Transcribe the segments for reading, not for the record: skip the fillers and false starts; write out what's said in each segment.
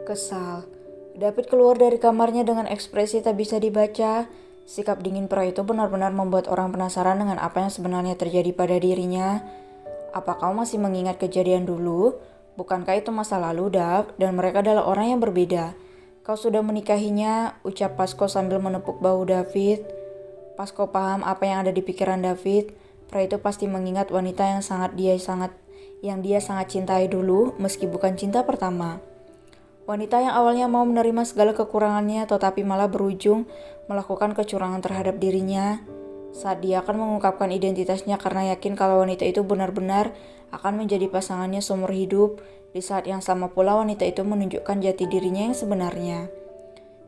Kesal. David keluar dari kamarnya dengan ekspresi tak bisa dibaca. Sikap dingin pria itu benar-benar membuat orang penasaran dengan apa yang sebenarnya terjadi pada dirinya. Apa kau masih mengingat kejadian dulu? Bukankah itu masa lalu, Dav? Dan mereka adalah orang yang berbeda. Kau sudah menikahinya, ucap Pasco sambil menepuk bahu David. Pasco paham apa yang ada di pikiran David. Pria itu pasti mengingat wanita yang dia sangat cintai dulu, meski bukan cinta pertama. Wanita yang awalnya mau menerima segala kekurangannya tetapi malah berujung melakukan kecurangan terhadap dirinya. Saat dia akan mengungkapkan identitasnya karena yakin kalau wanita itu benar-benar akan menjadi pasangannya seumur hidup, di saat yang sama pula wanita itu menunjukkan jati dirinya yang sebenarnya.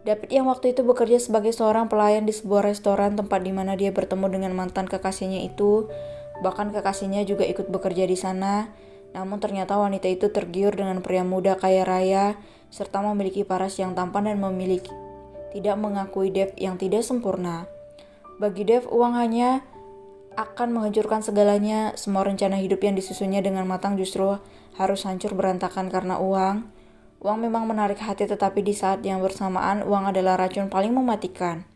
David yang waktu itu bekerja sebagai seorang pelayan di sebuah restoran tempat di mana dia bertemu dengan mantan kekasihnya itu, bahkan kekasihnya juga ikut bekerja di sana. Namun ternyata wanita itu tergiur dengan pria muda kaya raya, serta memiliki paras yang tampan dan tidak mengakui Dev yang tidak sempurna. Bagi Dev, uang hanya akan menghancurkan segalanya. Semua rencana hidup yang disusunnya dengan matang justru harus hancur berantakan karena uang. Uang memang menarik hati, tetapi di saat yang bersamaan uang adalah racun paling mematikan.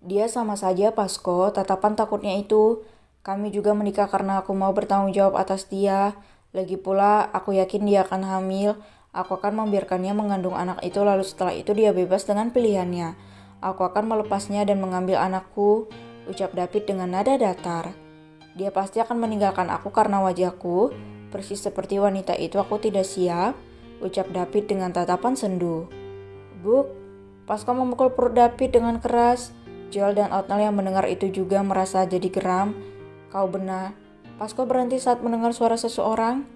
Dia sama saja, Pasco, tatapan takutnya itu. Kami juga menikah karena aku mau bertanggung jawab atas dia. Lagi pula, aku yakin dia akan hamil. Aku akan membiarkannya mengandung anak itu, lalu setelah itu dia bebas dengan pilihannya. Aku akan melepasnya dan mengambil anakku, ucap David dengan nada datar. Dia pasti akan meninggalkan aku karena wajahku. Persis seperti wanita itu, aku tidak siap, ucap David dengan tatapan sendu. Buk, Pasco memukul perut David dengan keras. Joel dan Othniel yang mendengar itu juga merasa jadi geram. Kau benar. Pasco berhenti saat mendengar suara seseorang.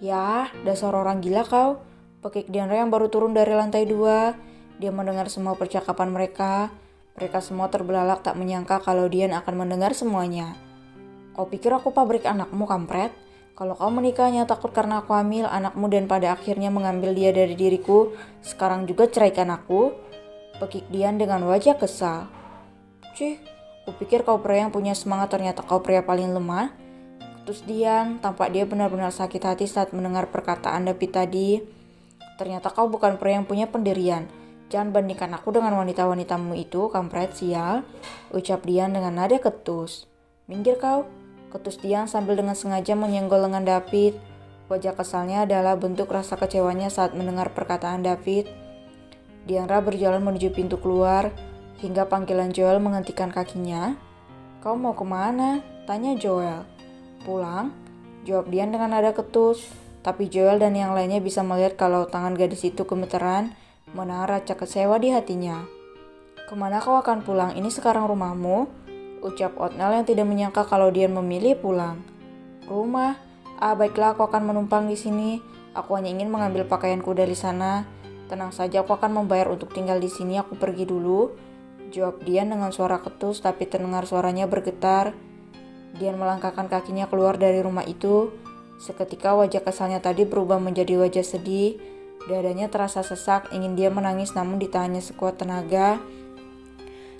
Yah, dasar orang gila kau. Pekik Diandra yang baru turun dari lantai 2. Dia mendengar semua percakapan mereka. Mereka semua terbelalak tak menyangka kalau Dian akan mendengar semuanya. Kau pikir aku pabrik anakmu, kampret? Kalau kau menikahnya takut karena aku hamil anakmu dan pada akhirnya mengambil dia dari diriku, sekarang juga ceraikan aku? Pekik Dian dengan wajah kesal. Cih, kupikir kau pria yang punya semangat, ternyata kau pria paling lemah. Ketus Dian, tampak dia benar-benar sakit hati saat mendengar perkataan David tadi. Ternyata kau bukan pria yang punya pendirian. Jangan bandingkan aku dengan wanita-wanitamu itu, kampret sial, ucap Dian dengan nada ketus. Minggir kau, ketus Dian sambil dengan sengaja menyenggol lengan David. Wajah kesalnya adalah bentuk rasa kecewanya saat mendengar perkataan David. Diandra berjalan menuju pintu keluar, hingga panggilan Joel menghentikan kakinya. Kau mau kemana? Tanya Joel. Pulang, jawab Dian dengan nada ketus. Tapi Joel dan yang lainnya bisa melihat kalau tangan gadis itu gemeteran, menahan rasa kecewa di hatinya. Kemana kau akan pulang? Ini sekarang rumahmu? Ucap Othniel yang tidak menyangka kalau Dian memilih pulang. Rumah? Baiklah, aku akan menumpang di sini. Aku hanya ingin mengambil pakaianku dari sana. Tenang saja, aku akan membayar untuk tinggal di sini. Aku pergi dulu. Jawab Dian dengan suara ketus, tapi terdengar suaranya bergetar. Dian melangkahkan kakinya keluar dari rumah itu. Seketika wajah kesalnya tadi berubah menjadi wajah sedih. Dadanya terasa sesak, ingin dia menangis namun ditahannya sekuat tenaga.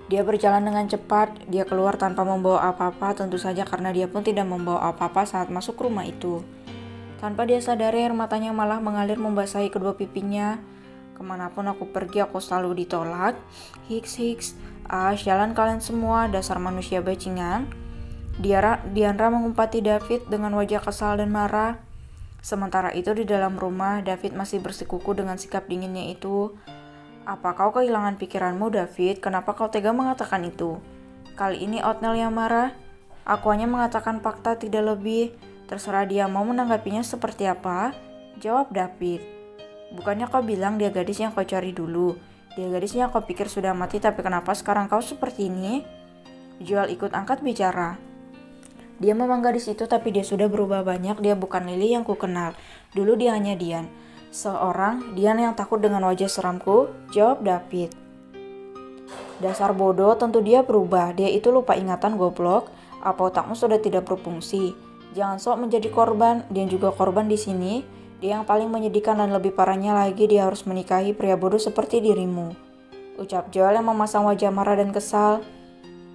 Dia berjalan dengan cepat. Dia keluar tanpa membawa apa-apa, tentu saja karena dia pun tidak membawa apa-apa saat masuk rumah itu. Tanpa dia sadari, air matanya malah mengalir membasahi kedua pipinya. Kemanapun aku pergi, aku selalu ditolak. Hiks. Jalan kalian semua, dasar manusia bajingan. Diandra mengumpati David dengan wajah kesal dan marah. Sementara itu di dalam rumah, David masih bersikuku dengan sikap dinginnya itu. Apa kau kehilangan pikiranmu, David? Kenapa kau tega mengatakan itu? Kali ini Othniel yang marah. Aku hanya mengatakan fakta, tidak lebih. Terserah dia mau menanggapinya seperti apa. Jawab David. Bukannya kau bilang dia gadis yang kau cari dulu. Dia gadis yang kau pikir sudah mati, tapi kenapa sekarang kau seperti ini? Joel ikut angkat bicara. Dia memang gadis itu, tapi dia sudah berubah banyak. Dia bukan Lily yang ku kenal. Dulu dia hanya Dian. Seorang Dian yang takut dengan wajah seramku, jawab David. Dasar bodoh, tentu dia berubah. Dia itu lupa ingatan, goblok. Apa otakmu sudah tidak berfungsi? Jangan sok menjadi korban. Dia juga korban di sini. Dia yang paling menyedihkan dan lebih parahnya lagi, dia harus menikahi pria bodoh seperti dirimu. Ucap Joel yang memasang wajah marah dan kesal.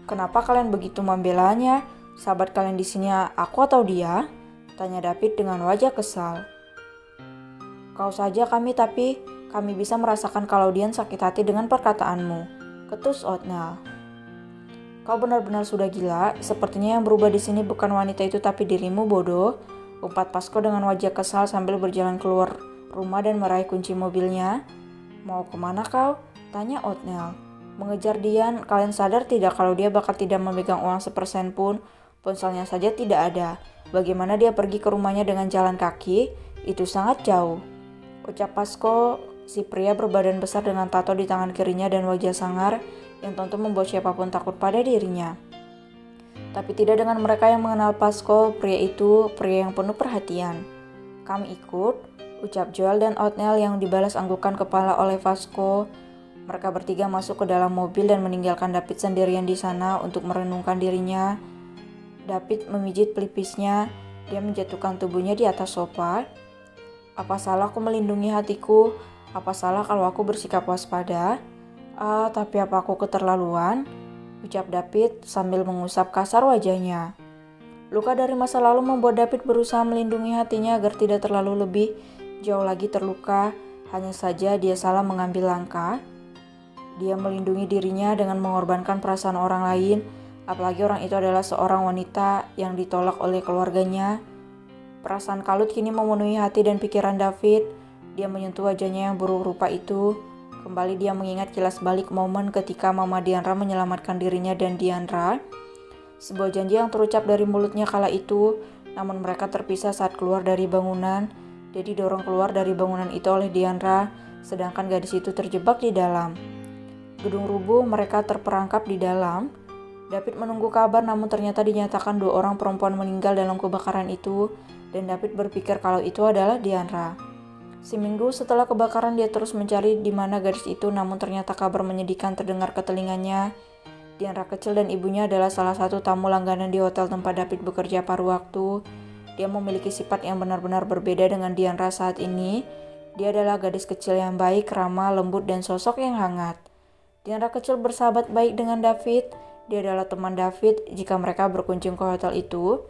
Kenapa kalian begitu membelanya? Sahabat kalian di sini aku atau dia? Tanya David dengan wajah kesal. Kau saja tapi kami bisa merasakan kalau Dian sakit hati dengan perkataanmu. Ketus Othniel. Kau benar-benar sudah gila. Sepertinya yang berubah di sini bukan wanita itu tapi dirimu, bodoh. Umpat Pasco dengan wajah kesal sambil berjalan keluar rumah dan meraih kunci mobilnya. Mau kemana kau? Tanya Othniel. Mengejar Dian, kalian sadar tidak kalau dia bakal tidak memegang uang sepersen pun? Ponselnya saja tidak ada. Bagaimana dia pergi ke rumahnya dengan jalan kaki? Itu sangat jauh. Ucap Pasco, si pria berbadan besar dengan tato di tangan kirinya dan wajah sangar yang tentu membuat siapapun takut pada dirinya. Tapi tidak dengan mereka yang mengenal Pasco, pria itu pria yang penuh perhatian. Kami ikut, ucap Joel dan Othniel yang dibalas anggukan kepala oleh Pasco. Mereka bertiga masuk ke dalam mobil dan meninggalkan David sendirian di sana untuk merenungkan dirinya. David memijit pelipisnya, dia menjatuhkan tubuhnya di atas sofa. Apa salah aku melindungi hatiku? Apa salah kalau aku bersikap waspada? Tapi apa aku keterlaluan? Ucap David sambil mengusap kasar wajahnya. Luka dari masa lalu membuat David berusaha melindungi hatinya agar tidak terlalu lebih jauh lagi terluka. Hanya saja dia salah mengambil langkah. Dia melindungi dirinya dengan mengorbankan perasaan orang lain, apalagi orang itu adalah seorang wanita yang ditolak oleh keluarganya. Perasaan kalut kini memenuhi hati dan pikiran David. Dia menyentuh wajahnya yang buruk rupa itu. Kembali dia mengingat kilas balik momen ketika Mama Diandra menyelamatkan dirinya dan Diandra. Sebuah janji yang terucap dari mulutnya kala itu, namun mereka terpisah saat keluar dari bangunan. Dia didorong keluar dari bangunan itu oleh Diandra, sedangkan gadis itu terjebak di dalam. Gedung rubuh, mereka terperangkap di dalam. David menunggu kabar, namun ternyata dinyatakan 2 orang perempuan meninggal dalam kebakaran itu, dan David berpikir kalau itu adalah Diandra. Seminggu setelah kebakaran dia terus mencari di mana gadis itu, namun ternyata kabar menyedihkan terdengar ke telinganya. Diandra kecil dan ibunya adalah salah satu tamu langganan di hotel tempat David bekerja paruh waktu. Dia memiliki sifat yang benar-benar berbeda dengan Diandra saat ini. Dia adalah gadis kecil yang baik, ramah, lembut, dan sosok yang hangat. Diandra kecil bersahabat baik dengan David. Dia adalah teman David jika mereka berkunjung ke hotel itu.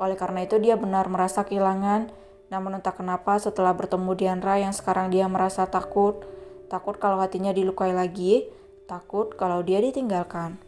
Oleh karena itu dia benar merasa kehilangan. Namun entah kenapa setelah bertemu Diandra yang sekarang dia merasa takut. Takut kalau hatinya dilukai lagi. Takut kalau dia ditinggalkan.